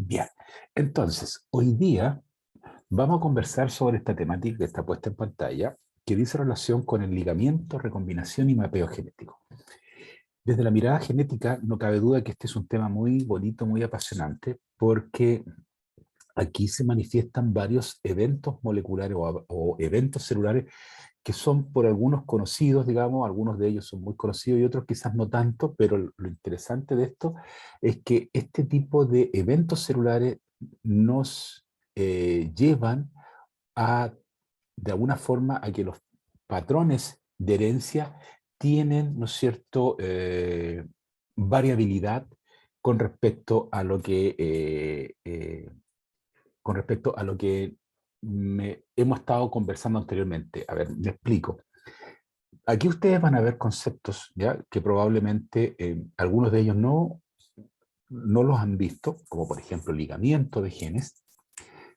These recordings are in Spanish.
Bien, entonces, hoy día vamos a conversar sobre esta temática que está puesta en pantalla, que dice relación con el ligamiento, recombinación y mapeo genético. Desde la mirada genética, no cabe duda que este es un tema muy bonito, muy apasionante, porque aquí se manifiestan varios eventos moleculares o eventos celulares que son por algunos conocidos, digamos, algunos de ellos son muy conocidos y otros quizás no tanto, pero lo interesante de esto es que este tipo de eventos celulares nos llevan a, de alguna forma, a que los patrones de herencia tienen, ¿no es cierto?, variabilidad con respecto a lo que hemos estado conversando anteriormente. A ver, me explico. Aquí ustedes van a ver conceptos, ¿ya?, que probablemente algunos de ellos no los han visto, como por ejemplo ligamiento de genes,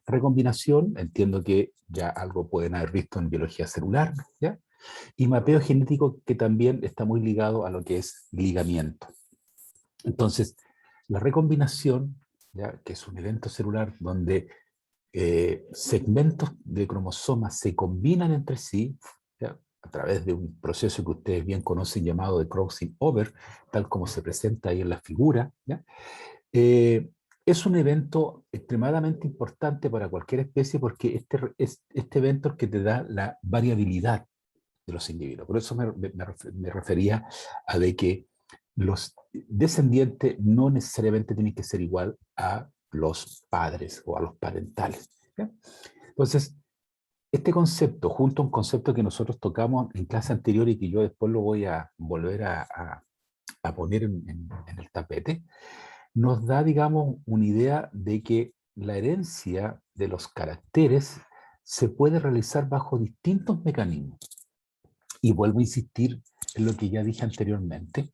recombinación, entiendo que ya algo pueden haber visto en biología celular, ¿ya?, y mapeo genético, que también está muy ligado a lo que es ligamiento. Entonces, la recombinación, ¿ya?, que es un evento celular donde segmentos de cromosomas se combinan entre sí, ¿ya?, a través de un proceso que ustedes bien conocen llamado de crossing over, tal como se presenta ahí en la figura, ¿ya? Eh, es un evento extremadamente importante para cualquier especie porque este evento es el que te da la variabilidad de los individuos. Por eso me refería a de que los descendientes no necesariamente tienen que ser igual a los padres o a los parentales, ¿ya? Entonces, este concepto, junto a un concepto que nosotros tocamos en clase anterior y que yo después lo voy a volver a poner en el tapete, nos da, digamos, una idea de que la herencia de los caracteres se puede realizar bajo distintos mecanismos. Y vuelvo a insistir en lo que ya dije anteriormente.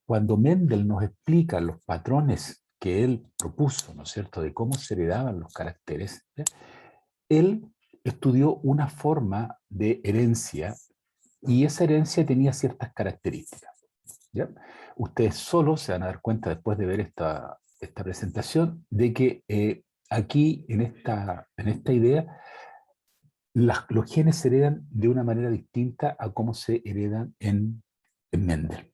Cuando Mendel nos explica los patrones que él propuso, ¿no es cierto?, de cómo se heredaban los caracteres, ¿ya?, él estudió una forma de herencia y esa herencia tenía ciertas características, ¿ya? Ustedes solo se van a dar cuenta después de ver esta presentación de que aquí en esta idea los genes se heredan de una manera distinta a cómo se heredan en Mendel.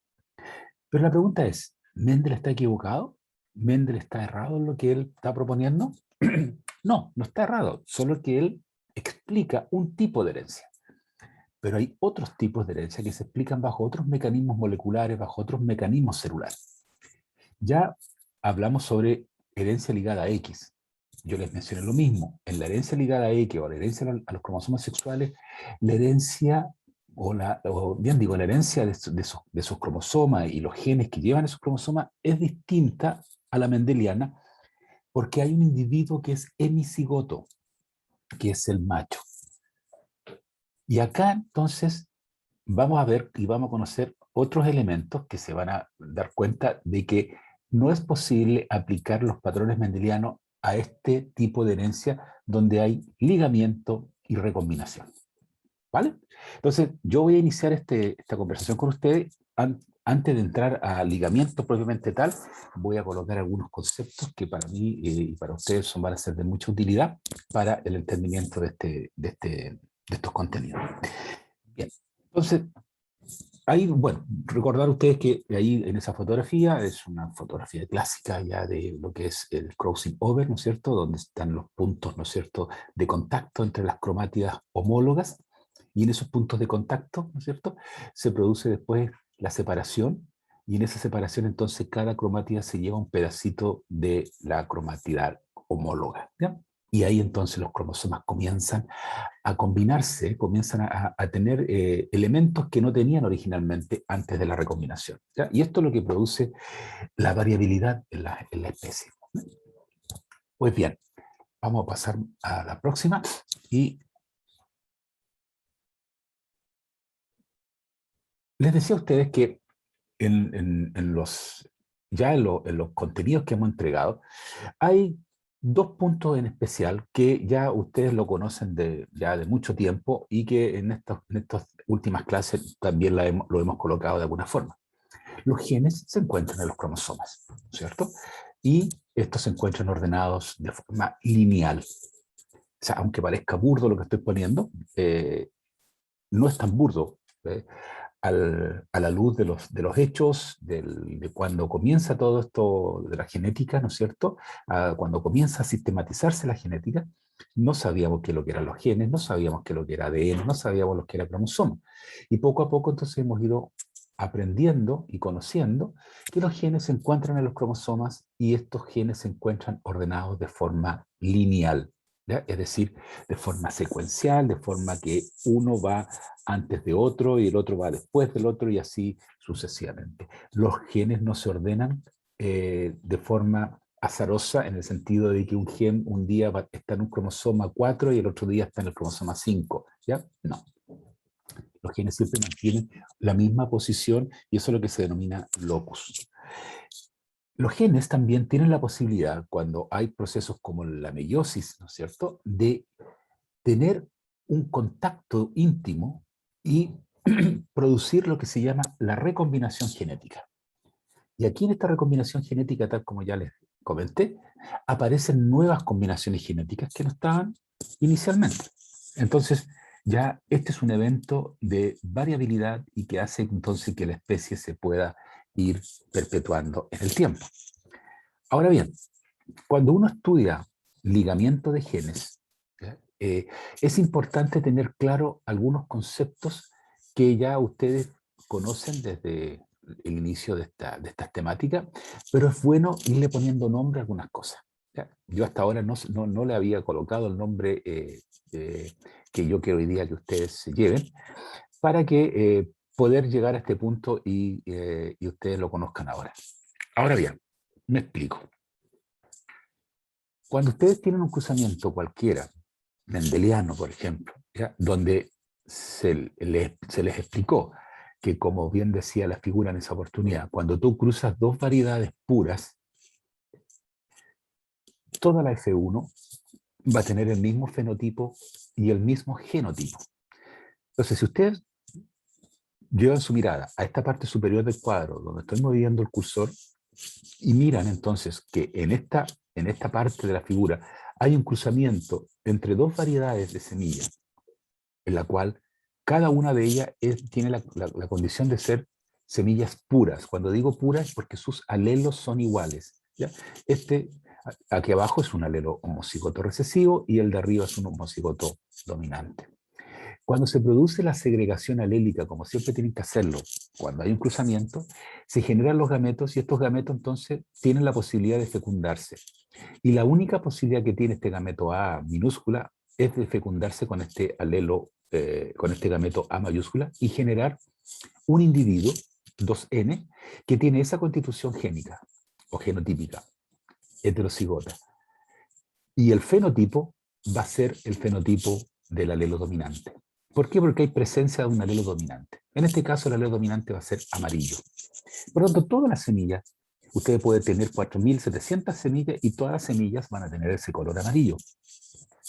Pero la pregunta es, ¿Mendel está equivocado? ¿Mendel está errado en lo que él está proponiendo? No, no está errado, solo que él explica un tipo de herencia. Pero hay otros tipos de herencia que se explican bajo otros mecanismos moleculares, bajo otros mecanismos celulares. Ya hablamos sobre herencia ligada a X. Yo les mencioné lo mismo. En la herencia ligada a X o la herencia a los cromosomas sexuales, la herencia, la herencia de sus cromosomas y los genes que llevan esos cromosomas es distinta a la mendeliana porque hay un individuo que es hemicigoto, que es el macho. Y acá entonces vamos a ver y vamos a conocer otros elementos que se van a dar cuenta de que no es posible aplicar los patrones mendelianos a este tipo de herencia donde hay ligamiento y recombinación. ¿Vale? Entonces, yo voy a iniciar esta conversación con ustedes. Antes de entrar a ligamiento propiamente tal, voy a colocar algunos conceptos que para mí y para ustedes van a ser de mucha utilidad para el entendimiento de estos contenidos. Bien, entonces, ahí, bueno, recordar ustedes que ahí en esa fotografía es una fotografía clásica ya de lo que es el crossing over, ¿no es cierto?, donde están los puntos, ¿no es cierto?, de contacto entre las cromátidas homólogas, y en esos puntos de contacto, ¿no es cierto?, se produce después la separación, y en esa separación entonces cada cromátida se lleva un pedacito de la cromatida homóloga, ¿ya? Y ahí entonces los cromosomas comienzan a combinarse, comienzan a tener elementos que no tenían originalmente antes de la recombinación, ¿ya? Y esto es lo que produce la variabilidad en la especie. Pues bien, vamos a pasar a la próxima y les decía a ustedes que en los contenidos que hemos entregado, hay dos puntos en especial que ya ustedes lo conocen ya de mucho tiempo y que en estas últimas clases también lo hemos colocado de alguna forma. Los genes se encuentran en los cromosomas, ¿cierto? Y estos se encuentran ordenados de forma lineal. O sea, aunque parezca burdo lo que estoy poniendo, no es tan burdo. ¿Eh? A la luz de los hechos, de cuando comienza todo esto de la genética, ¿no es cierto? Cuando comienza a sistematizarse la genética, no sabíamos qué es lo que eran los genes, no sabíamos qué es lo que era ADN, no sabíamos lo que era cromosoma. Y poco a poco entonces hemos ido aprendiendo y conociendo que los genes se encuentran en los cromosomas y estos genes se encuentran ordenados de forma lineal, ¿ya? Es decir, de forma secuencial, de forma que uno va antes de otro y el otro va después del otro y así sucesivamente. Los genes no se ordenan de forma azarosa en el sentido de que un gen un día está en un cromosoma 4 y el otro día está en el cromosoma 5, ¿ya? No. Los genes siempre mantienen la misma posición y eso es lo que se denomina locus. Los genes también tienen la posibilidad, cuando hay procesos como la meiosis, ¿no es cierto?, de tener un contacto íntimo y producir lo que se llama la recombinación genética. Y aquí en esta recombinación genética, tal como ya les comenté, aparecen nuevas combinaciones genéticas que no estaban inicialmente. Entonces, ya este es un evento de variabilidad y que hace entonces que la especie se pueda ir perpetuando en el tiempo. Ahora bien, cuando uno estudia ligamiento de genes, es importante tener claro algunos conceptos que ya ustedes conocen desde el inicio de estas temáticas, pero es bueno irle poniendo nombre a algunas cosas. ¿Ya? Yo hasta ahora no le había colocado el nombre que yo quiero hoy día que ustedes se lleven, para que poder llegar a este punto y ustedes lo conozcan ahora. Ahora bien, me explico. Cuando ustedes tienen un cruzamiento cualquiera, mendeliano, por ejemplo, ¿ya? Donde se les explicó que, como bien decía la figura en esa oportunidad, cuando tú cruzas dos variedades puras, toda la F1 va a tener el mismo fenotipo y el mismo genotipo. Entonces, si ustedes llevan su mirada a esta parte superior del cuadro, donde estoy moviendo el cursor, y miran entonces que en esta parte de la figura hay un cruzamiento entre dos variedades de semillas, en la cual cada una de ellas tiene la condición de ser semillas puras. Cuando digo puras es porque sus alelos son iguales. ¿Ya? Aquí abajo es un alelo homocigoto recesivo y el de arriba es un homocigoto dominante. Cuando se produce la segregación alélica, como siempre tienen que hacerlo, cuando hay un cruzamiento, se generan los gametos y estos gametos entonces tienen la posibilidad de fecundarse. Y la única posibilidad que tiene este gameto A minúscula es de fecundarse con este alelo, con este gameto A mayúscula y generar un individuo, 2N, que tiene esa constitución génica o genotípica, heterocigota. Y el fenotipo va a ser el fenotipo del alelo dominante. ¿Por qué? Porque hay presencia de un alelo dominante. En este caso, el alelo dominante va a ser amarillo. Por lo tanto, todas las semillas, usted puede tener 4.700 semillas y todas las semillas van a tener ese color amarillo.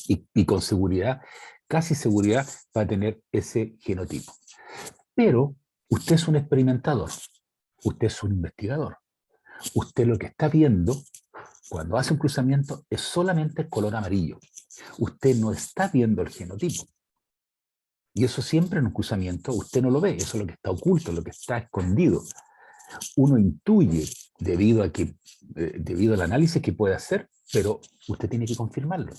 Y con seguridad, casi seguridad, va a tener ese genotipo. Pero usted es un experimentador, usted es un investigador. Usted lo que está viendo cuando hace un cruzamiento es solamente el color amarillo. Usted no está viendo el genotipo. Y eso siempre en un cruzamiento usted no lo ve, eso es lo que está oculto, lo que está escondido. Uno intuye debido al análisis que puede hacer, pero usted tiene que confirmarlo.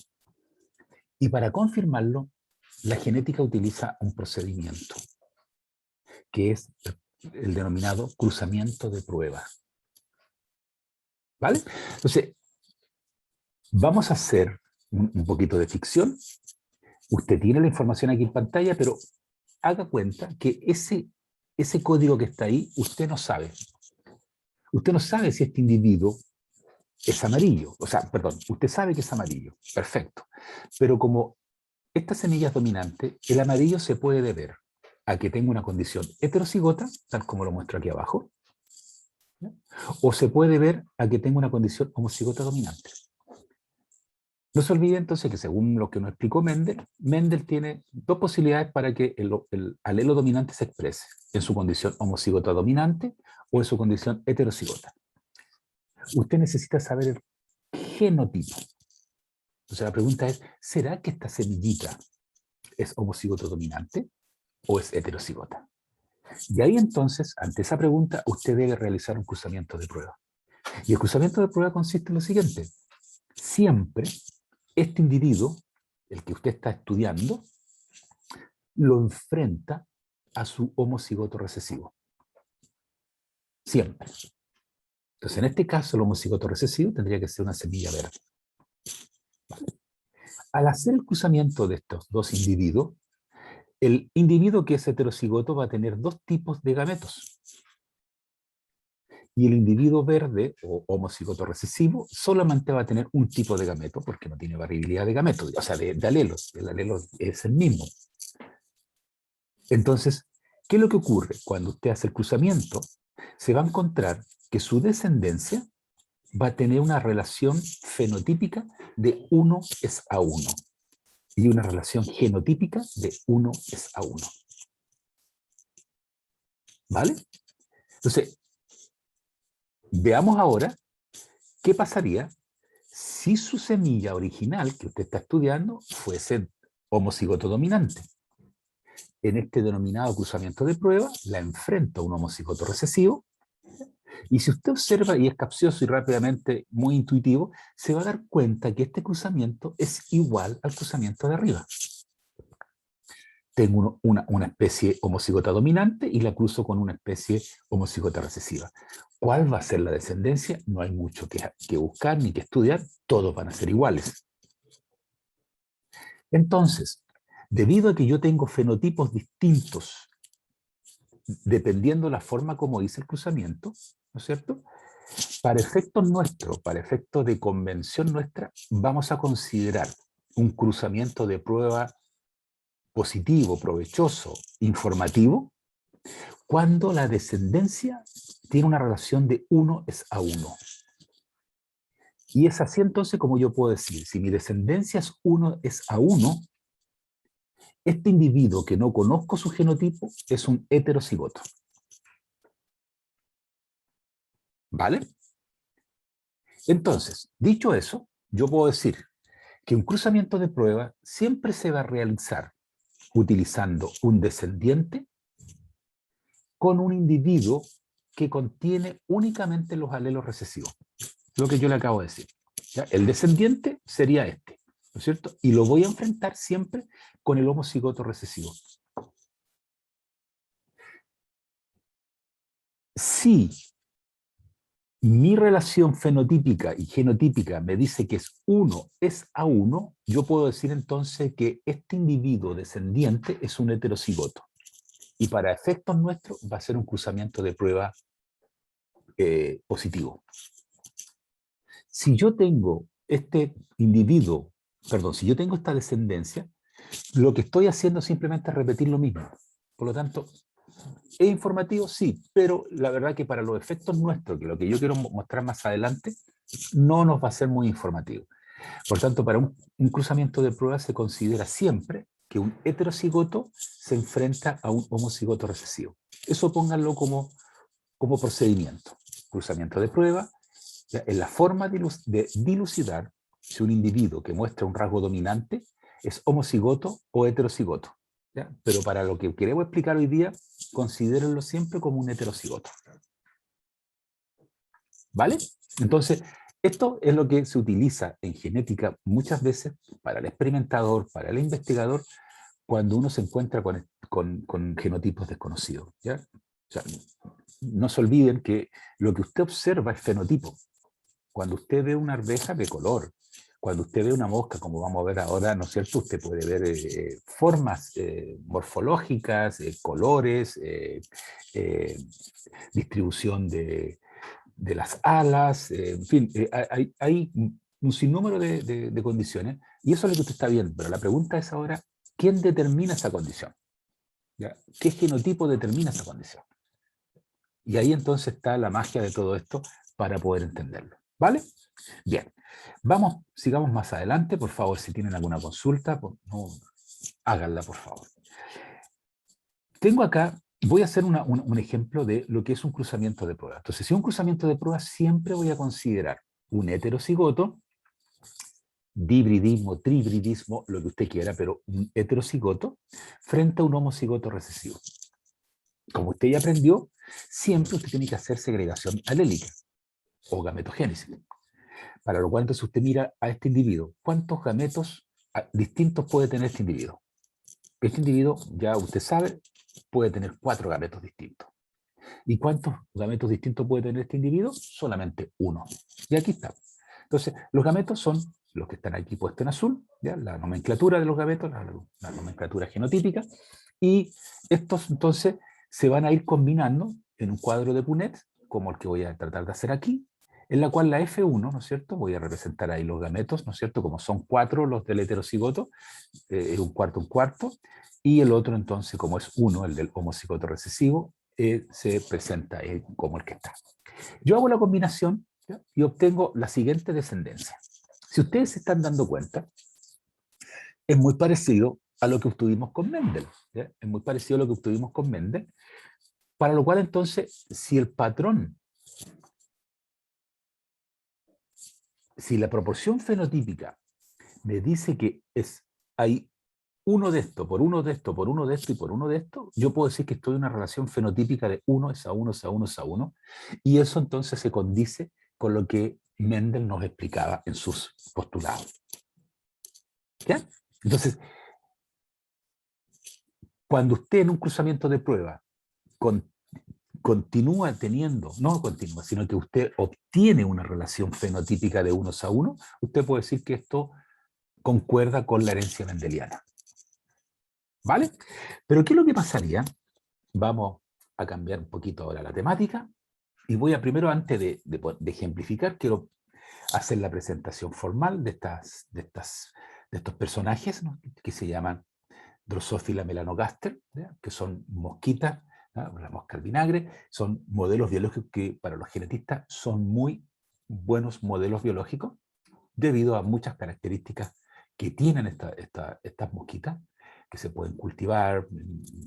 Y para confirmarlo, la genética utiliza un procedimiento, que es el denominado cruzamiento de prueba. ¿Vale? Entonces, vamos a hacer un poquito de ficción. Usted tiene la información aquí en pantalla, pero haga cuenta que ese código que está ahí, usted no sabe. Usted no sabe si este individuo es amarillo. O sea, perdón, usted sabe que es amarillo. Perfecto. Pero como esta semilla es dominante, el amarillo se puede deber a que tenga una condición heterocigota, tal como lo muestro aquí abajo, ¿ya? O se puede ver a que tenga una condición homocigota dominante. No se olvide entonces que, según lo que nos explicó Mendel tiene dos posibilidades para que el alelo dominante se exprese: en su condición homocigota dominante o en su condición heterocigota. Usted necesita saber genotipo. Entonces la pregunta es, ¿será que esta semillita es homocigoto dominante o es heterocigota? Y ahí entonces, ante esa pregunta, usted debe realizar un cruzamiento de prueba. Y el cruzamiento de prueba consiste en lo siguiente. Siempre este individuo, el que usted está estudiando, lo enfrenta a su homocigoto recesivo. Siempre. Entonces, en este caso, el homocigoto recesivo tendría que ser una semilla verde. ¿Vale? Al hacer el cruzamiento de estos dos individuos, el individuo que es heterocigoto va a tener dos tipos de gametos. Y el individuo verde o homocigoto recesivo solamente va a tener un tipo de gameto porque no tiene variabilidad de gametos, o sea, de alelos. El alelo es el mismo. Entonces, ¿qué es lo que ocurre? Cuando usted hace el cruzamiento, se va a encontrar que su descendencia va a tener una relación fenotípica de 1:1 y una relación genotípica de 1:1. ¿Vale? Entonces, veamos ahora qué pasaría si su semilla original que usted está estudiando fuese homocigoto dominante. En este denominado cruzamiento de prueba, la enfrento a un homocigoto recesivo. Y si usted observa, y es capcioso y rápidamente muy intuitivo, se va a dar cuenta que este cruzamiento es igual al cruzamiento de arriba. Tengo una especie homocigota dominante y la cruzo con una especie homocigota recesiva. ¿Cuál va a ser la descendencia? No hay mucho que buscar ni que estudiar, todos van a ser iguales. Entonces, debido a que yo tengo fenotipos distintos, dependiendo la forma como hice el cruzamiento, ¿no es cierto? Para efectos nuestros, para efectos de convención nuestra, vamos a considerar un cruzamiento de prueba positivo, provechoso, informativo, cuando la descendencia tiene una relación de 1:1. Y es así entonces como yo puedo decir, si mi descendencia es 1:1, este individuo que no conozco su genotipo es un heterocigoto. ¿Vale? Entonces, dicho eso, yo puedo decir que un cruzamiento de prueba siempre se va a realizar utilizando un descendiente con un individuo que contiene únicamente los alelos recesivos. Lo que yo le acabo de decir. ¿Ya? El descendiente sería este, ¿no es cierto? Y lo voy a enfrentar siempre con el homocigoto recesivo. Si mi relación fenotípica y genotípica me dice que es 1:1, yo puedo decir entonces que este individuo descendiente es un heterocigoto. Y para efectos nuestros va a ser un cruzamiento de prueba positivo. Si yo tengo este individuo, perdón, si yo tengo esta descendencia, lo que estoy haciendo simplemente es repetir lo mismo. Por lo tanto, ¿es informativo? Sí, pero la verdad que para los efectos nuestros, que lo que yo quiero mostrar más adelante, no nos va a ser muy informativo. Por tanto, para un cruzamiento de pruebas se considera siempre que un heterocigoto se enfrenta a un homocigoto recesivo. Eso pónganlo como procedimiento. Cruzamiento de prueba, ¿ya? En la forma de dilucidar si un individuo que muestra un rasgo dominante es homocigoto o heterocigoto. ¿Ya? Pero para lo que queremos explicar hoy día, considérenlo siempre como un heterocigoto. ¿Vale? Entonces, esto es lo que se utiliza en genética muchas veces para el experimentador, para el investigador, cuando uno se encuentra con genotipos desconocidos. ¿Ya? O sea, no se olviden que lo que usted observa es fenotipo. Cuando usted ve una arveja, ve color. Cuando usted ve una mosca, como vamos a ver ahora, ¿no es cierto? Usted puede ver formas morfológicas, colores, distribución de las alas, en fin, hay un sinnúmero de condiciones, y eso es lo que usted está viendo. Pero la pregunta es ahora, ¿quién determina esa condición? ¿Ya? ¿Qué genotipo determina esa condición? Y ahí entonces está la magia de todo esto para poder entenderlo. ¿Vale? Bien. Vamos, sigamos más adelante. Por favor, si tienen alguna consulta, no, háganla, por favor. Tengo acá, voy a hacer un ejemplo de lo que es un cruzamiento de pruebas. Entonces, si un cruzamiento de pruebas, siempre voy a considerar un heterocigoto dihibridismo, trihibridismo, lo que usted quiera, pero un heterocigoto frente a un homocigoto recesivo. Como usted ya aprendió, siempre usted tiene que hacer segregación alélica o gametogénesis. Para lo cual entonces usted mira a este individuo, ¿cuántos gametos distintos puede tener este individuo? Este individuo, ya usted sabe, puede tener 4 gametos distintos. ¿Y cuántos gametos distintos puede tener este individuo? Solamente uno. Y aquí está. Entonces, los gametos son los que están aquí puestos en azul, ¿ya? La nomenclatura de los gametos, la nomenclatura genotípica, y estos entonces se van a ir combinando en un cuadro de Punnett, como el que voy a tratar de hacer aquí, en la cual la F1, ¿no es cierto? Voy a representar ahí los gametos, ¿no es cierto? Como son 4 los del heterocigoto, un cuarto, y el otro entonces, como es 1, el del homocigoto recesivo, se presenta como el que está. Yo hago la combinación, ¿ya? Y obtengo la siguiente descendencia. Si ustedes se están dando cuenta, es muy parecido a lo que obtuvimos con Mendel. ¿Ya? Es muy parecido a lo que obtuvimos con Mendel, para lo cual entonces, si el patrón, si la proporción fenotípica me dice que hay uno de esto, por uno de esto, por uno de esto y por uno de esto, yo puedo decir que estoy en una relación fenotípica de 1 es a 1 es a 1 es a 1, y eso entonces se condice con lo que Mendel nos explicaba en sus postulados. ¿Ya? Entonces, cuando usted en un cruzamiento de prueba continúa teniendo, no continúa, sino que usted obtiene una relación fenotípica de 1 a 1, usted puede decir que esto concuerda con la herencia mendeliana. ¿Vale? Pero ¿qué es lo que pasaría? Vamos a cambiar un poquito ahora la temática y voy a primero, antes de ejemplificar, quiero hacer la presentación formal de estos personajes, ¿no? Que se llaman Drosophila melanogaster, ¿ya? Que son mosquitas, ¿no? La mosca al vinagre, son modelos biológicos que para los genetistas son muy buenos modelos biológicos debido a muchas características que tienen estas mosquitas, que se pueden cultivar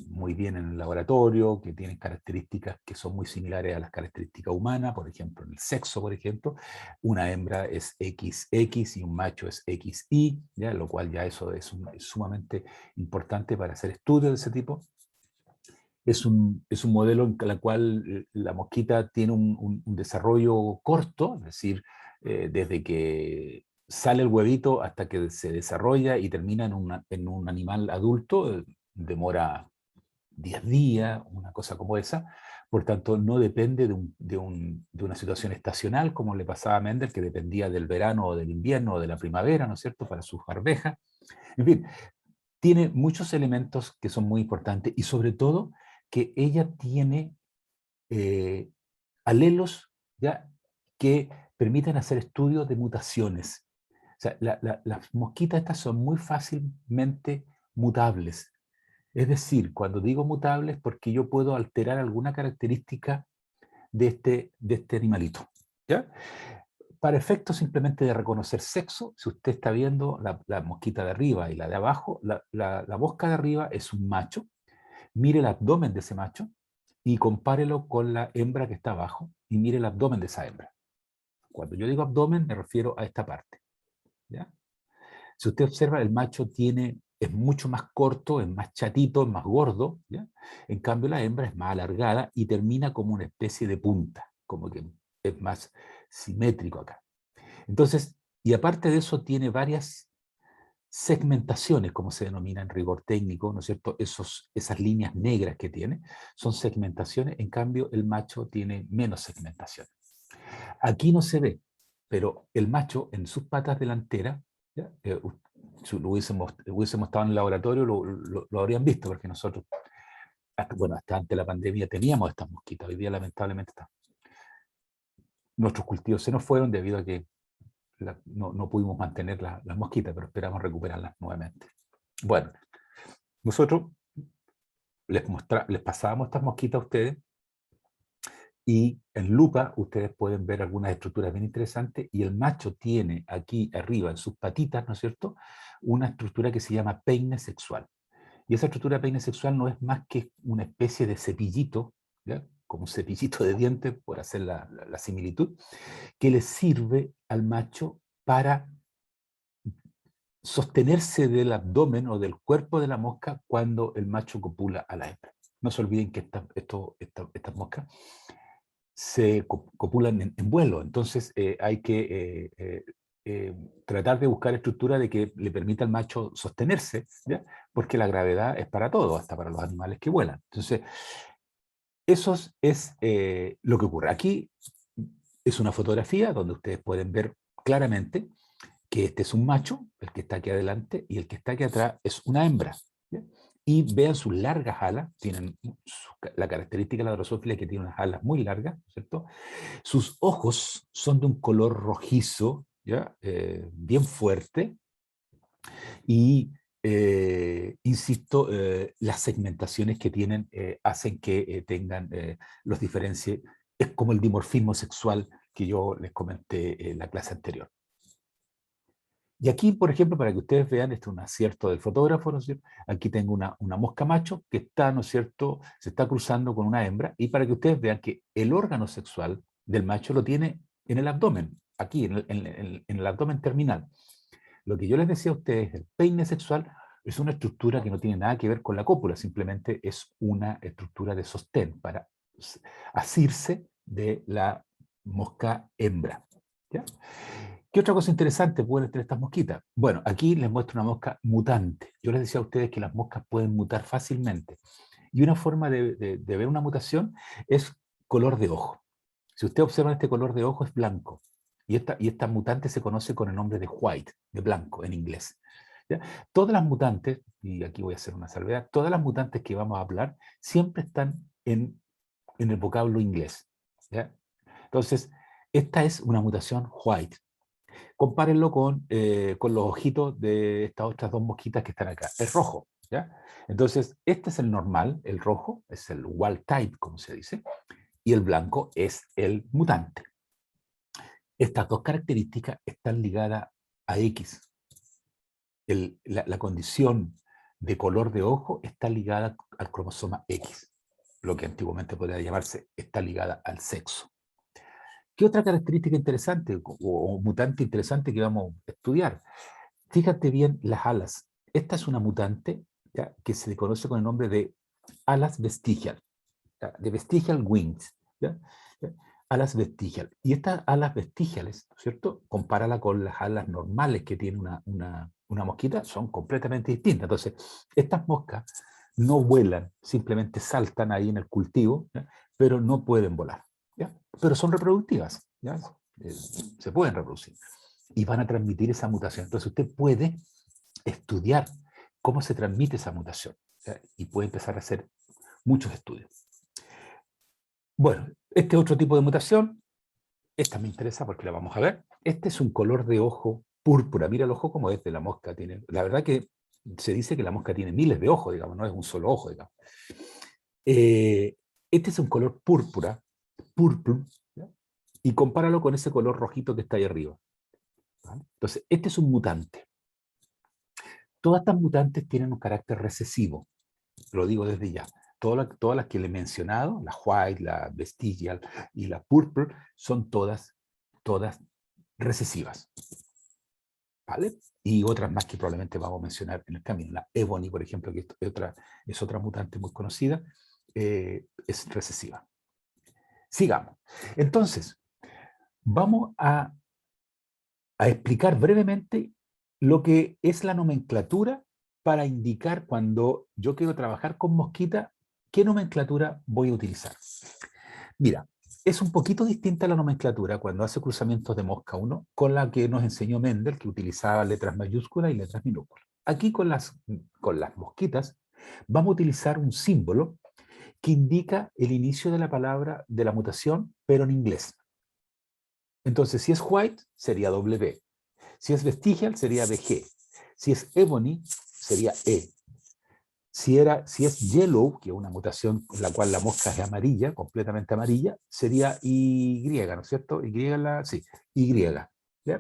muy bien en el laboratorio, que tienen características que son muy similares a las características humanas, por ejemplo, en el sexo, por ejemplo, una hembra es XX y un macho es XY, ¿ya? Lo cual ya eso es sumamente importante para hacer estudios de ese tipo. Es un modelo en el cual la mosquita tiene un desarrollo corto, es decir, desde que sale el huevito hasta que se desarrolla y termina en un animal adulto, demora 10 días, una cosa como esa. Por tanto, no depende de una situación estacional, como le pasaba a Mendel, que dependía del verano o del invierno o de la primavera, ¿no es cierto?, para sus arvejas. En fin, tiene muchos elementos que son muy importantes y sobre todo que ella tiene alelos, ¿ya?, que permiten hacer estudios de mutaciones. O sea, las mosquitas estas son muy fácilmente mutables. Es decir, cuando digo mutables, porque yo puedo alterar alguna característica de este animalito. ¿Ya? Para efectos simplemente de reconocer sexo, si usted está viendo la mosquita de arriba y la de abajo, la mosca de arriba es un macho, mire el abdomen de ese macho y compárelo con la hembra que está abajo y mire el abdomen de esa hembra. Cuando yo digo abdomen me refiero a esta parte. ¿Ya? Si usted observa, el macho es mucho más corto, es más chatito, es más gordo, ¿ya? En cambio la hembra es más alargada y termina como una especie de punta, como que es más simétrico acá. Entonces, y aparte de eso tiene varias segmentaciones, como se denomina en rigor técnico, ¿no es cierto? Esas líneas negras que tiene son segmentaciones, en cambio el macho tiene menos segmentaciones. Aquí no se ve, pero el macho en sus patas delanteras, ¿ya? Si lo hubiésemos estado en el laboratorio, lo habrían visto, porque nosotros, hasta antes de la pandemia teníamos estas mosquitas, hoy día lamentablemente nuestros cultivos se nos fueron debido a que no pudimos mantener las mosquitas, pero esperamos recuperarlas nuevamente. Bueno, nosotros les pasábamos estas mosquitas a ustedes, y en lupa ustedes pueden ver algunas estructuras bien interesantes, y el macho tiene aquí arriba en sus patitas, ¿no es cierto?, una estructura que se llama peine sexual. Y esa estructura de peine sexual no es más que una especie de cepillito, ¿ya?, como un cepillito de dientes, por hacer la similitud, que le sirve al macho para sostenerse del abdomen o del cuerpo de la mosca cuando el macho copula a la hembra. No se olviden que estas moscas se copulan en vuelo, entonces hay que tratar de buscar estructura de que le permita al macho sostenerse, ¿ya? Porque la gravedad es para todo, hasta para los animales que vuelan. Entonces, eso es lo que ocurre. Aquí es una fotografía donde ustedes pueden ver claramente que este es un macho, el que está aquí adelante, y el que está aquí atrás es una hembra. ¿Ya? Y vean sus largas alas, tienen la característica de la drosófila que tiene unas alas muy largas, ¿cierto? Sus ojos son de un color rojizo, ¿ya? Bien fuerte, y insisto, las segmentaciones que tienen hacen que tengan, los diferencie, es como el dimorfismo sexual que yo les comenté en la clase anterior. Y aquí, por ejemplo, para que ustedes vean, este es un acierto del fotógrafo, ¿no es cierto? Aquí tengo una mosca macho que está, ¿no es cierto?, se está cruzando con una hembra, y para que ustedes vean que el órgano sexual del macho lo tiene en el abdomen, aquí, en el abdomen terminal. Lo que yo les decía a ustedes, el peine sexual es una estructura que no tiene nada que ver con la cópula, simplemente es una estructura de sostén para asirse de la mosca hembra. ¿Ya? ¿Qué otra cosa interesante pueden tener estas mosquitas? Bueno, aquí les muestro una mosca mutante. Yo les decía a ustedes que las moscas pueden mutar fácilmente. Y una forma de ver una mutación es color de ojo. Si ustedes observan, este color de ojo es blanco. Y esta mutante se conoce con el nombre de white, de blanco en inglés. ¿Ya? Todas las mutantes, y aquí voy a hacer una salvedad, todas las mutantes que vamos a hablar siempre están en el vocablo inglés. ¿Ya? Entonces, esta es una mutación white. Compárenlo con los ojitos de estas otras dos mosquitas que están acá. Es rojo, ¿ya? Entonces, este es el normal, el rojo, es el wild type, como se dice, y el blanco es el mutante. Estas dos características están ligadas a X. La condición de color de ojo está ligada al cromosoma X, lo que antiguamente podría llamarse está ligada al sexo. ¿Qué otra característica interesante o mutante interesante que vamos a estudiar? Fíjate bien las alas. Esta es una mutante, ¿ya?, que se le conoce con el nombre de alas vestigial, ¿ya?, de vestigial wings, ¿ya? ¿Ya? Alas vestigial. Y estas alas vestigiales, ¿cierto?, compárala con las alas normales que tiene una mosquita, son completamente distintas. Entonces, estas moscas no vuelan, simplemente saltan ahí en el cultivo, ¿ya?, pero no pueden volar, ¿ya? Pero son reproductivas, ¿ya? Se pueden reproducir y van a transmitir esa mutación. Entonces usted puede estudiar cómo se transmite esa mutación, ¿ya?, y puede empezar a hacer muchos estudios. Bueno, este otro tipo de mutación, esta me interesa porque la vamos a ver. Este es un color de ojo púrpura. Mira el ojo como es de la mosca. La verdad que se dice que la mosca tiene miles de ojos, digamos, no es un solo ojo, digamos. Este es un color púrpura, purple, ¿ya?, y compáralo con ese color rojito que está ahí arriba, ¿vale? Entonces, este es un mutante. Todas estas mutantes tienen un carácter recesivo, lo digo desde ya. Todas las que le he mencionado, la white, la vestigial y la purple, son todas recesivas, ¿vale? Y otras más que probablemente vamos a mencionar en el camino. La ebony, por ejemplo, que es otra mutante muy conocida, es recesiva. Sigamos. Entonces, vamos a explicar brevemente lo que es la nomenclatura para indicar cuando yo quiero trabajar con mosquita, qué nomenclatura voy a utilizar. Mira, es un poquito distinta la nomenclatura cuando hace cruzamientos de mosca 1 con la que nos enseñó Mendel, que utilizaba letras mayúsculas y letras minúsculas. Aquí con las mosquitas vamos a utilizar un símbolo que indica el inicio de la palabra de la mutación, pero en inglés. Entonces, si es white, sería W. Si es vestigial, sería VG. Si es ebony, sería E. Si es yellow, que es una mutación en la cual la mosca es amarilla, completamente amarilla, sería Y, ¿no es cierto? Sí, Y, ¿ya?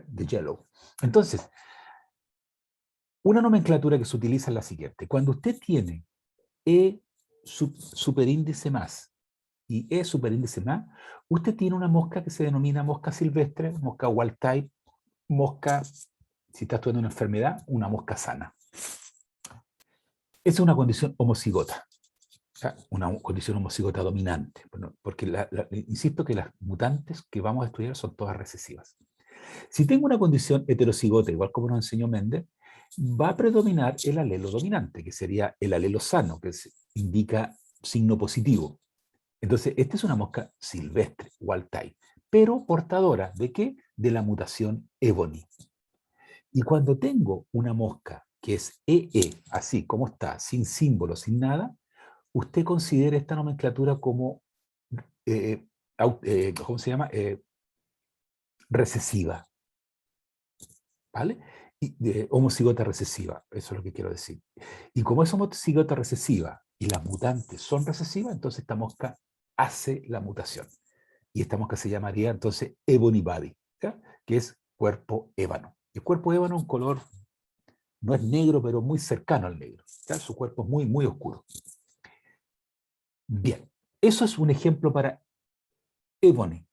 De yellow. Entonces, una nomenclatura que se utiliza es la siguiente. Cuando usted tiene E superíndice más y E superíndice más, usted tiene una mosca que se denomina mosca silvestre, mosca wild type, mosca si está estudiando una enfermedad, una mosca sana. Es una condición homocigota. O sea, una condición homocigota dominante. Bueno, porque insisto que las mutantes que vamos a estudiar son todas recesivas. Si tengo una condición heterocigota, igual como nos enseñó Mendel, va a predominar el alelo dominante, que sería el alelo sano, que indica signo positivo. Entonces, esta es una mosca silvestre, wild type, pero portadora ¿de qué? De la mutación Ebony. Y cuando tengo una mosca que es EE, así como está, sin símbolo, sin nada, usted considera esta nomenclatura como, ¿cómo se llama? Recesiva, ¿vale? Homocigota recesiva, eso es lo que quiero decir. Y como es homocigota recesiva y las mutantes son recesivas, entonces esta mosca hace la mutación. Y esta mosca se llamaría entonces Ebony Body, ¿ya? Que es cuerpo ébano. El cuerpo ébano es un color, no es negro, pero muy cercano al negro, ¿ya? Su cuerpo es muy, muy oscuro. Bien, eso es un ejemplo para Ebony.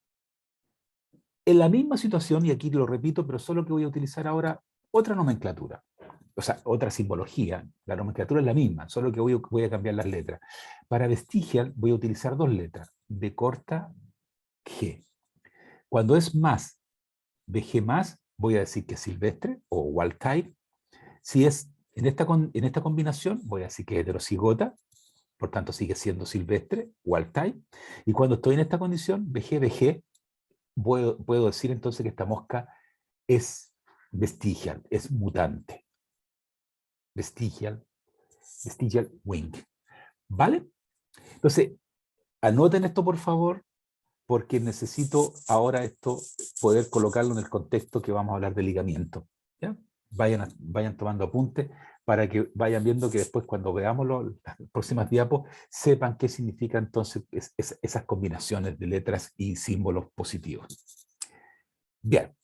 En la misma situación, y aquí lo repito, pero solo que voy a utilizar ahora otra nomenclatura, o sea, otra simbología. La nomenclatura es la misma, solo que voy a cambiar las letras. Para vestigial voy a utilizar dos letras, B corta, G. Cuando es más, BG más, voy a decir que es silvestre o wild type. Si es en esta combinación, voy a decir que es heterocigota, por tanto sigue siendo silvestre, wild type. Y cuando estoy en esta condición, BG, BG, puedo decir entonces que esta mosca es vestigial, es mutante. Vestigial wing. ¿Vale? Entonces, anoten esto por favor, porque necesito ahora esto poder colocarlo en el contexto que vamos a hablar de ligamiento. ¿Ya? Vayan tomando apuntes para que vayan viendo que después cuando veamos las próximas diapos sepan qué significa entonces esas combinaciones de letras y símbolos positivos. Bien,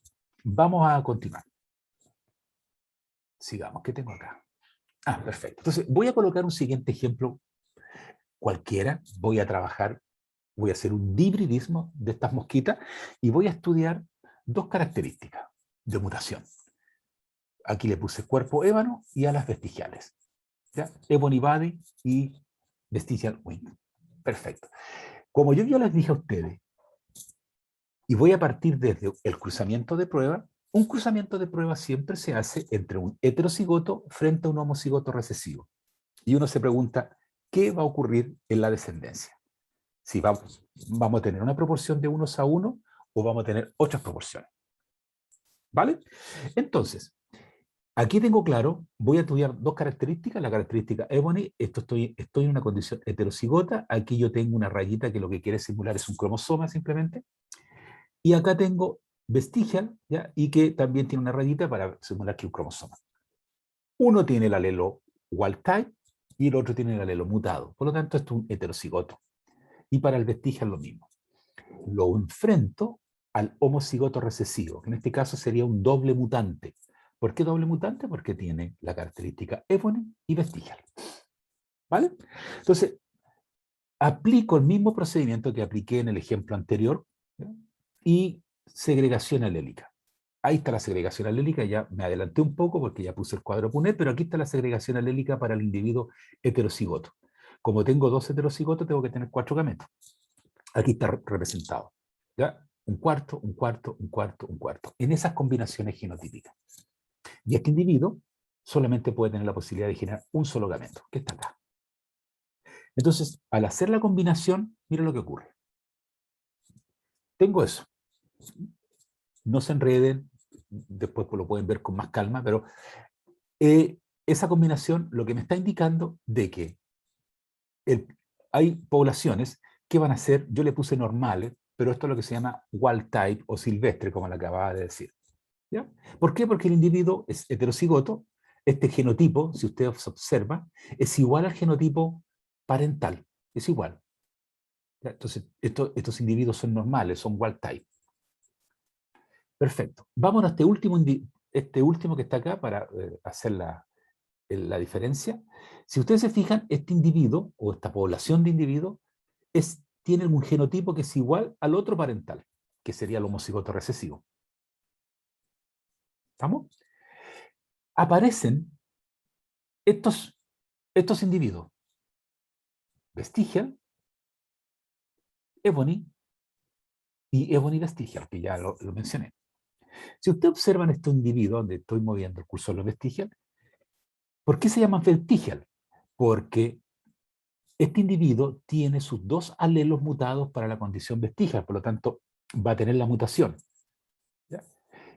vamos a continuar. Sigamos, ¿qué tengo acá? Ah, perfecto. Entonces voy a colocar un siguiente ejemplo cualquiera. Voy a hacer un hibridismo de estas mosquitas y voy a estudiar dos características de mutación. Aquí le puse cuerpo ébano y alas vestigiales. ¿Ya? Ebony body y vestigial wing. Perfecto. Como yo ya les dije a ustedes, y voy a partir desde el cruzamiento de prueba, un cruzamiento de prueba siempre se hace entre un heterocigoto frente a un homocigoto recesivo. Y uno se pregunta, ¿qué va a ocurrir en la descendencia? Si vamos a tener una proporción de 1:1 o vamos a tener otras proporciones. ¿Vale? Entonces, aquí tengo claro, voy a estudiar dos características. La característica Ebony, estoy en una condición heterocigota. Aquí yo tengo una rayita que lo que quiere simular es un cromosoma simplemente. Y acá tengo vestigial, ¿ya? Y que también tiene una rayita para simular que es un cromosoma. Uno tiene el alelo wild type y el otro tiene el alelo mutado. Por lo tanto, esto es un heterocigoto. Y para el vestigial lo mismo. Lo enfrento al homocigoto recesivo, que en este caso sería un doble mutante. ¿Por qué doble mutante? Porque tiene la característica Ebony y vestigial. ¿Vale? Entonces, aplico el mismo procedimiento que apliqué en el ejemplo anterior, ¿ya? Y segregación alélica. Ahí está la segregación alélica, ya me adelanté un poco porque ya puse el cuadro Punnett, pero aquí está la segregación alélica para el individuo heterocigoto. Como tengo dos heterocigotos, tengo que tener 4 gametos. Aquí está representado. ¿Ya? Un cuarto, un cuarto, un cuarto, un cuarto. En esas combinaciones genotípicas. Y este individuo solamente puede tener la posibilidad de generar un solo gameto, que está acá. Entonces, al hacer la combinación, mira lo que ocurre. Tengo eso. No se enreden, después lo pueden ver con más calma, pero esa combinación lo que me está indicando de que hay poblaciones que van a ser, yo le puse normales, pero esto es lo que se llama wild type o silvestre, como le acababa de decir. ¿Ya? ¿Por qué? Porque el individuo es heterocigoto, este genotipo, si usted observa, es igual al genotipo parental, es igual. ¿Ya? Entonces, estos individuos son normales, son wild type. Perfecto. Vamos a este último que está acá para hacer la diferencia. Si ustedes se fijan, este individuo o esta población de individuos tiene un genotipo que es igual al otro parental, que sería el homocigoto recesivo. ¿Estamos? aparecen estos individuos. Vestigial, Ebony y Ebony Vestigial, que ya lo mencioné. Si usted observa en estos individuos, donde estoy moviendo el cursor de los vestigial, ¿por qué se llaman vestigial? Porque este individuo tiene sus dos alelos mutados para la condición vestigial, por lo tanto, va a tener la mutación. ¿Ya?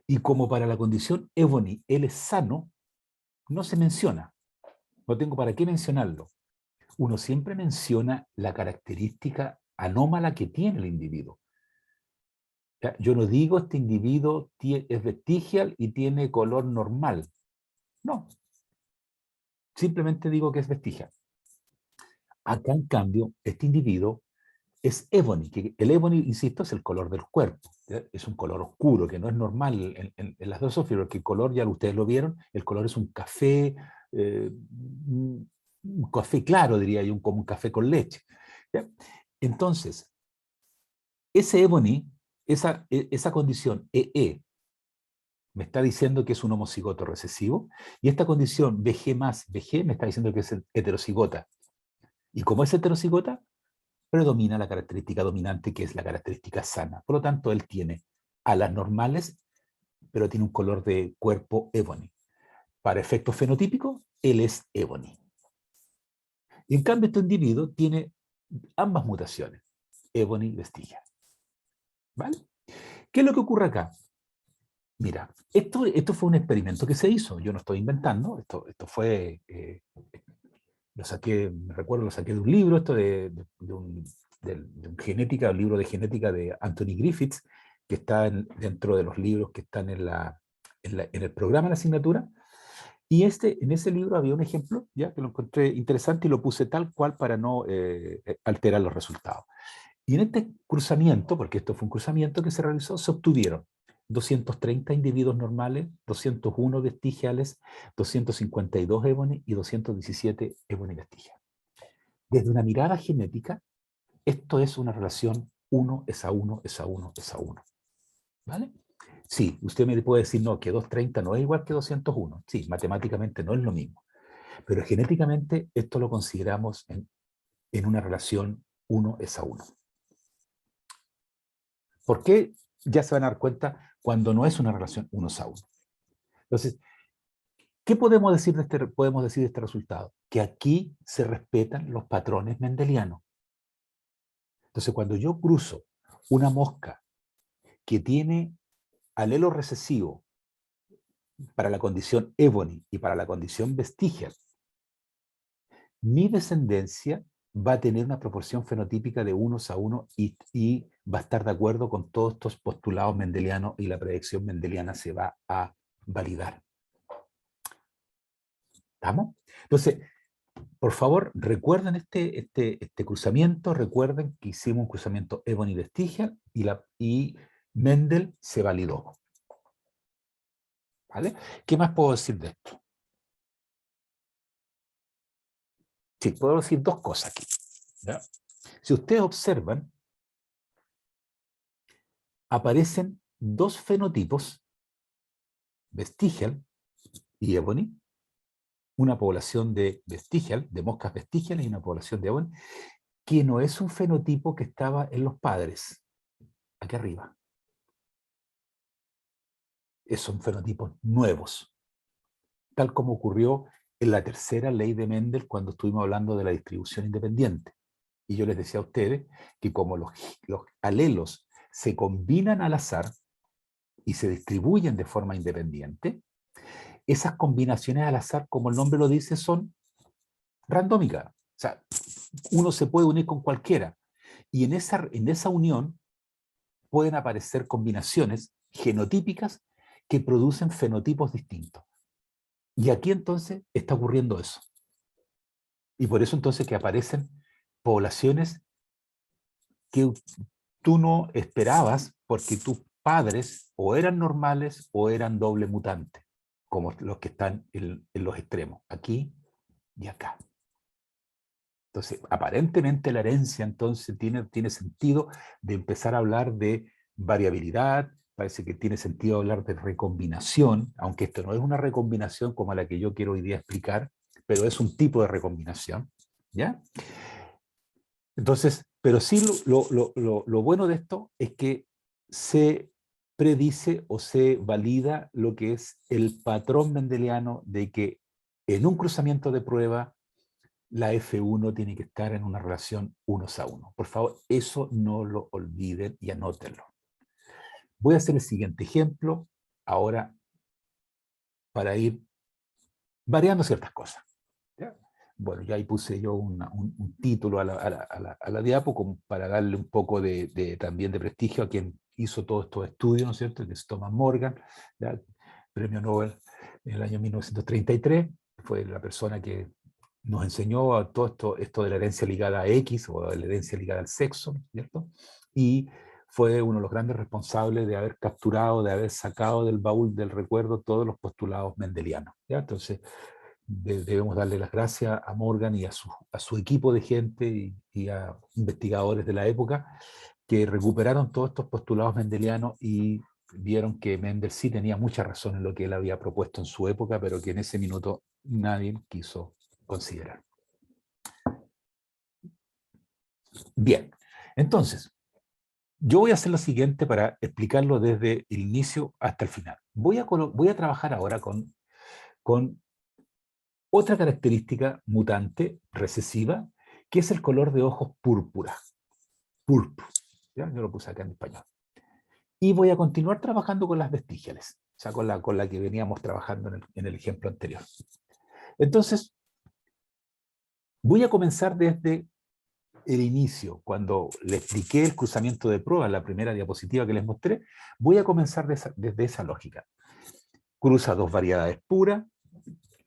Y como para la condición Ebony, él es sano, no se menciona. No tengo para qué mencionarlo. Uno siempre menciona la característica anómala que tiene el individuo. ¿Ya? Yo no digo este individuo es vestigial y tiene color normal. No. Simplemente digo que es vestigial. Acá, en cambio, este individuo es ebony, que el ebony, insisto, es el color del cuerpo. ¿Ya? Es un color oscuro, que no es normal en las drosofilas, porque el color, ya ustedes lo vieron, el color es un café, un café claro, diría yo, como un café con leche. ¿Ya? Entonces, ese ebony, esa condición EE, me está diciendo que es un homocigoto recesivo, y esta condición VG más VG me está diciendo que es heterocigota. Y como es heterocigota, predomina la característica dominante, que es la característica sana. Por lo tanto, él tiene alas normales, pero tiene un color de cuerpo ebony. Para efectos fenotípicos, él es ebony. Y en cambio, este individuo tiene ambas mutaciones, ebony y vestigia. ¿Vale? ¿Qué es lo que ocurre acá? Mira, esto fue un experimento que se hizo, yo no estoy inventando, esto fue, lo saqué, me recuerdo, lo saqué de un libro, esto de un genética, un libro de genética de Anthony Griffiths, que está dentro de los libros que están en el programa de la asignatura, y en ese libro había un ejemplo, ya que lo encontré interesante y lo puse tal cual para no alterar los resultados. Y en este cruzamiento, porque esto fue un cruzamiento que se realizó, se obtuvieron 230 individuos normales, 201 vestigiales, 252 ebony y 217 ebony vestigiales. Desde una mirada genética, esto es una relación 1 es a 1 es a 1 es a 1. ¿Vale? Sí, usted me puede decir, no, que 230 no es igual que 201. Sí, matemáticamente no es lo mismo. Pero genéticamente esto lo consideramos en una relación 1 es a 1. ¿Por qué? Ya se van a dar cuenta cuando no es una relación 1 a 1. Entonces, ¿qué podemos decir de este resultado? Que aquí se respetan los patrones mendelianos. Entonces, cuando yo cruzo una mosca que tiene alelo recesivo para la condición ebony y para la condición vestigial, mi descendencia va a tener una proporción fenotípica de 1 a 1 y va a estar de acuerdo con todos estos postulados mendelianos, y la predicción mendeliana se va a validar. ¿Estamos? Entonces, por favor, recuerden este cruzamiento, recuerden que hicimos un cruzamiento ebony-vestigial y Mendel se validó. ¿Vale? ¿Qué más puedo decir de esto? Sí, puedo decir dos cosas aquí. ¿Ya? Si ustedes observan, aparecen dos fenotipos, vestigial y ebony, una población de vestigial, de moscas vestigiales, y una población de ebony, que no es un fenotipo que estaba en los padres, aquí arriba. Son fenotipos nuevos, tal como ocurrió en la tercera ley de Mendel cuando estuvimos hablando de la distribución independiente. Y yo les decía a ustedes que como los alelos se combinan al azar y se distribuyen de forma independiente, esas combinaciones al azar, como el nombre lo dice, son randómicas. O sea, uno se puede unir con cualquiera. Y en esa unión pueden aparecer combinaciones genotípicas que producen fenotipos distintos. Y aquí entonces está ocurriendo eso. Y por eso entonces que aparecen poblaciones que tú no esperabas, porque tus padres o eran normales o eran doble mutantes, como los que están en los extremos, aquí y acá. Entonces, aparentemente la herencia entonces tiene sentido de empezar a hablar de variabilidad, parece que tiene sentido hablar de recombinación, aunque esto no es una recombinación como la que yo quiero hoy día explicar, pero es un tipo de recombinación, ¿ya? Entonces, pero sí lo bueno de esto es que se predice o se valida lo que es el patrón mendeliano de que en un cruzamiento de prueba la F1 tiene que estar en una relación unos a uno. Por favor, eso no lo olviden y anótenlo. Voy a hacer el siguiente ejemplo ahora para ir variando ciertas cosas. ¿Ya? Bueno, ya ahí puse yo un título a la diapo como para darle un poco también de prestigio a quien hizo todos estos estudios, ¿no es cierto? Que es Thomas Morgan, ¿ya? Premio Nobel en el año 1933, fue la persona que nos enseñó a todo esto de la herencia ligada a X o de la herencia ligada al sexo, ¿cierto? Y fue uno de los grandes responsables de haber capturado, de haber sacado del baúl del recuerdo todos los postulados mendelianos, ¿ya? Entonces, debemos darle las gracias a Morgan y a su equipo de gente y a investigadores de la época que recuperaron todos estos postulados mendelianos y vieron que Mendel sí tenía mucha razón en lo que él había propuesto en su época, pero que en ese minuto nadie quiso considerar. Bien, entonces, yo voy a hacer lo siguiente para explicarlo desde el inicio hasta el final. Voy a trabajar ahora con otra característica mutante recesiva, que es el color de ojos púrpura. Púrpura. ¿Ya? Yo lo puse acá en español. Y voy a continuar trabajando con las vestigiales, o sea, con la que veníamos trabajando en el ejemplo anterior. Entonces, voy a comenzar desde el inicio, cuando le expliqué el cruzamiento de prueba en la primera diapositiva que les mostré, voy a comenzar desde esa lógica. Cruza dos variedades puras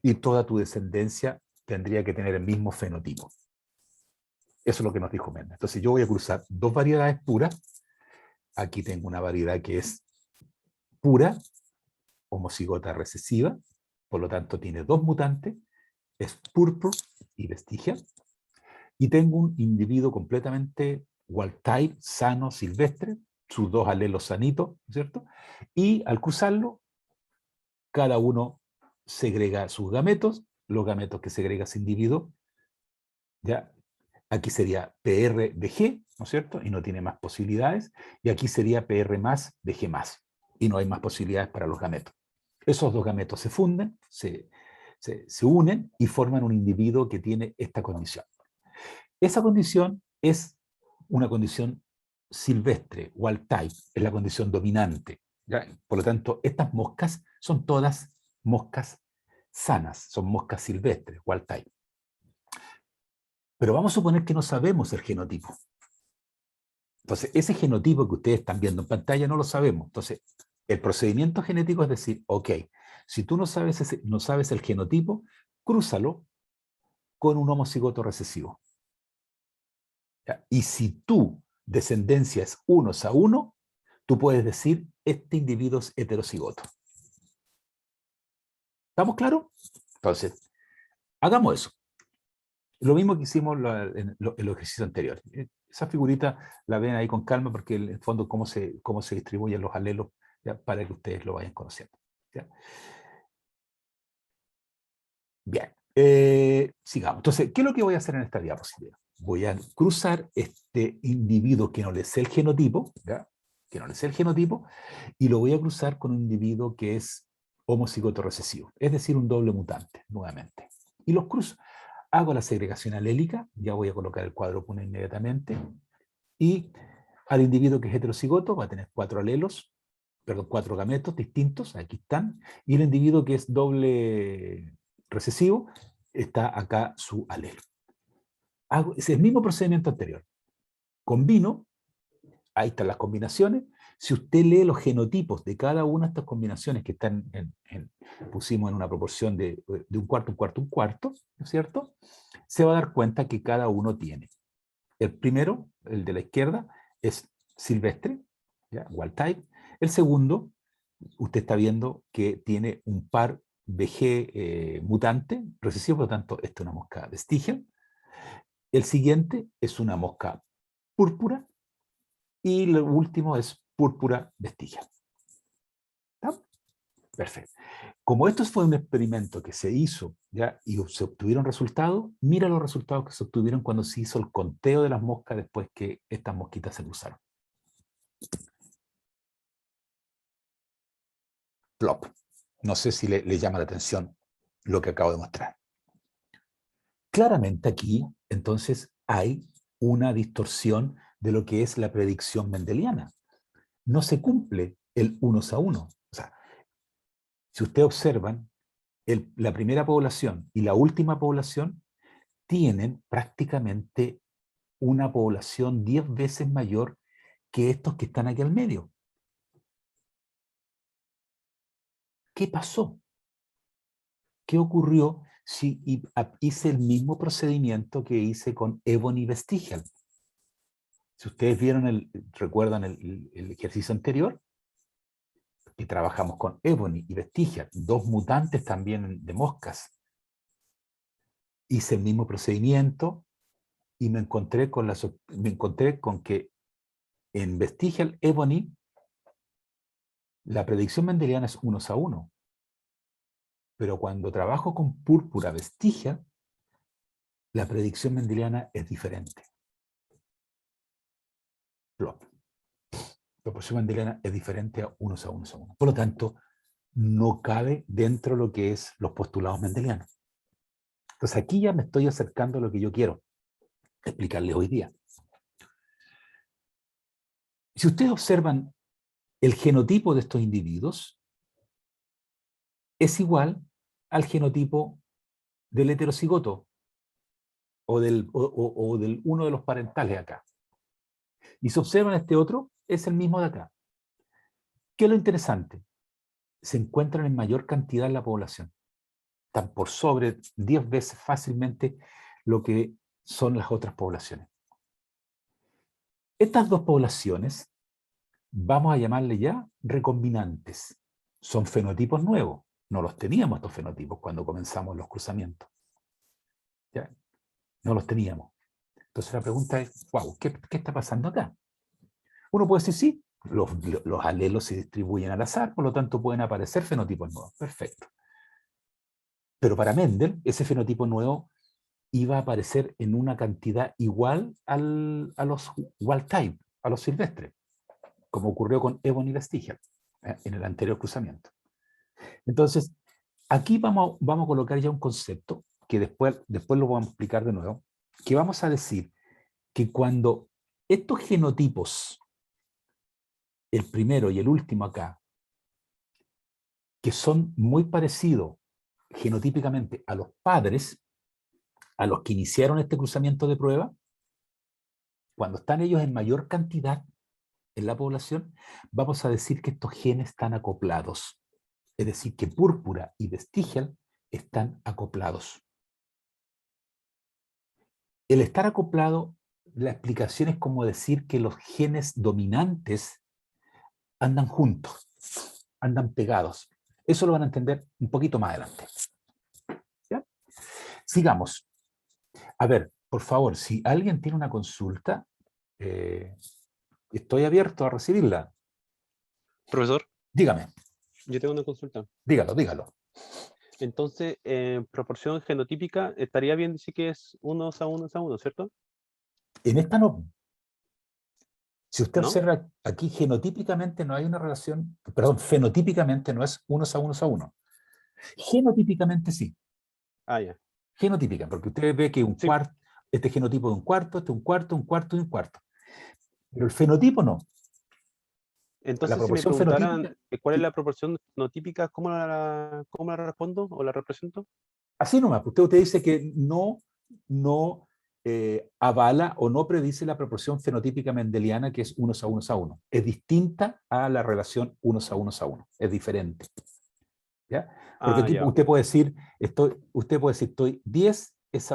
y toda tu descendencia tendría que tener el mismo fenotipo. Eso es lo que nos dijo Mendel. Entonces yo voy a cruzar dos variedades puras. Aquí tengo una variedad que es pura, homocigota recesiva, por lo tanto tiene dos mutantes, es purpur y vestigia. Y tengo un individuo completamente wild type, sano, silvestre, sus dos alelos sanitos, ¿cierto? Y al cruzarlo, cada uno segrega sus gametos, los gametos que segrega ese individuo, ¿ya? Aquí sería PR de G, ¿no es cierto? Y no tiene más posibilidades. Y aquí sería PR más de G más. Y no hay más posibilidades para los gametos. Esos dos gametos se funden, se unen y forman un individuo que tiene esta condición. Esa condición es una condición silvestre, wild type, es la condición dominante. ¿Ya? Por lo tanto, estas moscas son todas moscas sanas, son moscas silvestres, wild type. Pero vamos a suponer que no sabemos el genotipo. Entonces, ese genotipo que ustedes están viendo en pantalla no lo sabemos. Entonces, el procedimiento genético es decir, ok, si tú no sabes el genotipo, crúzalo con un homocigoto recesivo. ¿Ya? Y si tu descendencia es unos a uno, tú puedes decir, este individuo es heterocigoto. ¿Estamos claros? Entonces, hagamos eso. Lo mismo que hicimos en los ejercicios anteriores. Esa figurita la ven ahí con calma porque en el fondo cómo se distribuyen los alelos, ¿ya? Para que ustedes lo vayan conociendo. ¿Ya? Bien, sigamos. Entonces, ¿qué es lo que voy a hacer en esta diapositiva? Voy a cruzar este individuo que no le sé el genotipo, ¿ya? Que no le sé el genotipo, y lo voy a cruzar con un individuo que es homocigoto recesivo, es decir, un doble mutante, nuevamente. Y los cruzo. Hago la segregación alélica, ya voy a colocar el cuádruplo inmediatamente, y al individuo que es heterocigoto va a tener cuatro gametos distintos, aquí están, y el individuo que es doble recesivo, está acá su alelo. Hago ese mismo procedimiento anterior. Combino, ahí están las combinaciones. Si usted lee los genotipos de cada una de estas combinaciones que están pusimos en una proporción de un cuarto, un cuarto, un cuarto, ¿no es cierto? Se va a dar cuenta que cada uno tiene. El primero, el de la izquierda, es silvestre, ¿ya? Wild type. El segundo, usted está viendo que tiene un par de G mutante, recesivo, por lo tanto, esta es una mosca vestigia. El siguiente es una mosca púrpura y el último es púrpura vestigia. Perfecto. Como esto fue un experimento que se hizo, ¿ya? Y se obtuvieron resultados, mira los resultados que se obtuvieron cuando se hizo el conteo de las moscas después que estas mosquitas se cruzaron. Plop. No sé si le llama la atención lo que acabo de mostrar. Claramente aquí, entonces, hay una distorsión de lo que es la predicción mendeliana. No se cumple el unos a uno. O sea, si ustedes observan, la primera población y la última población tienen prácticamente una población 10 veces mayor que estos que están aquí al medio. ¿Qué pasó? ¿Qué ocurrió si hice el mismo procedimiento que hice con Ebony Vestigial? Si ustedes recuerdan el ejercicio anterior, que trabajamos con Ebony y Vestigial, dos mutantes también de moscas. Hice el mismo procedimiento y me encontré con que en Vestigial Ebony la predicción mendeliana es 1 a 1. Pero cuando trabajo con púrpura Vestigial, la predicción mendeliana es diferente. Plop. La predicción mendeliana es diferente a 1 a 1 a 1. Por lo tanto, no cabe dentro de lo que es los postulados mendelianos. Entonces aquí ya me estoy acercando a lo que yo quiero explicarles hoy día. Si ustedes observan el genotipo de estos individuos, es igual al genotipo del heterocigoto o del uno de los parentales acá. Y si observan este otro, es el mismo de acá. ¿Qué es lo interesante? Se encuentran en mayor cantidad en la población. Están por sobre 10 veces fácilmente lo que son las otras poblaciones. Estas dos poblaciones vamos a llamarle ya recombinantes. Son fenotipos nuevos. No los teníamos estos fenotipos cuando comenzamos los cruzamientos. ¿Ya? No los teníamos. Entonces la pregunta es, wow, ¿qué está pasando acá? Uno puede decir, sí, los alelos se distribuyen al azar, por lo tanto pueden aparecer fenotipos nuevos. Perfecto. Pero para Mendel, ese fenotipo nuevo iba a aparecer en una cantidad igual a los wild type, a los silvestres, como ocurrió con Ebony Vestigial en el anterior cruzamiento. Entonces, aquí vamos a colocar ya un concepto que después lo vamos a explicar de nuevo, que vamos a decir que cuando estos genotipos, el primero y el último acá, que son muy parecidos genotípicamente a los padres, a los que iniciaron este cruzamiento de prueba, cuando están ellos en mayor cantidad en la población, vamos a decir que estos genes están acoplados. Es decir, que púrpura y vestigial están acoplados. El estar acoplado, la explicación es como decir que los genes dominantes andan juntos, andan pegados. Eso lo van a entender un poquito más adelante. ¿Ya? Sigamos. A ver, por favor, si alguien tiene una consulta, estoy abierto a recibirla. Profesor, Dígame, yo tengo una consulta. dígalo. Entonces, en proporción genotípica, estaría bien decir que es 1 a 1 a 1, ¿cierto? En esta no. Si usted ¿No? observa aquí, genotípicamente no hay una relación, perdón, fenotípicamente no es 1 a 1 a 1. Genotípicamente sí. Ah, ya. Genotípica, porque usted ve que Sí. este genotipo de un cuarto, este un cuarto, un cuarto y un cuarto. Pero el fenotipo no. La Entonces, si me proporción preguntaran fenotípica, cuál es sí, la proporción genotípica, ¿cómo la respondo o la represento? así nomás. Usted dice que no avala o no predice la proporción fenotípica mendeliana que es 1 a 1 a 1. Es distinta a la relación 1 a 1 a 1. Es diferente. ¿Ya? Porque Ah, aquí ya, ok. usted puede decir, estoy 10 es